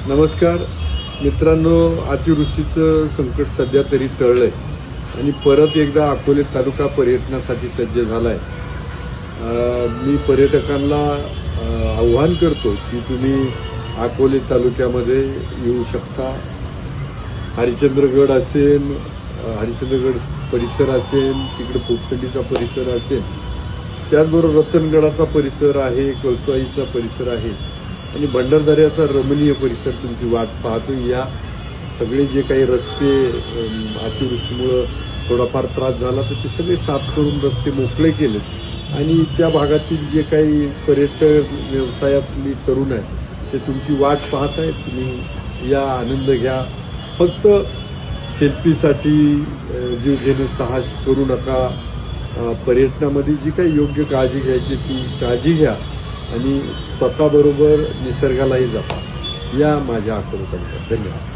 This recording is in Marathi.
नमस्कार मित्रांनो, अतिवृष्टीचं संकट सध्या तरी टळलंय आणि परत एकदा अकोले तालुका पर्यटनासाठी सज्ज झालाय। मी पर्यटकांना आव्हान करतो की तुम्ही अकोले तालुक्यामध्ये येऊ शकता। हरिश्चंद्रगड असेल, हरिश्चंद्रगड परिसर असेल, तिकडे पोपसंडीचा परिसर असेल, त्याचबरोबर रतनगडाचा परिसर आहे, कळसुआईचा परिसर आहे आणि भंडारदऱ्याचा रमणीय परिसर तुमची वाट पाहतो। या सगळे जे काही रस्ते अतिवृष्टीमुळं थोडाफार त्रास झाला तर ते सगळे साफ करून रस्ते मोकळे केलेत आणि त्या भागातील जे काही पर्यटन व्यवसायातली तरुण आहेत ते तुमची वाट पाहत आहेत। तुम्ही या, आनंद घ्या। फक्त सेल्फीसाठी जीव घेणं साहस करू नका। पर्यटनामध्ये जी काही योग्य काळजी घ्यायची ती काळजी घ्या आणि स्वतःबरोबर निसर्गालाही जपा। या माझ्या अकोले तालुक्यात। धन्यवाद।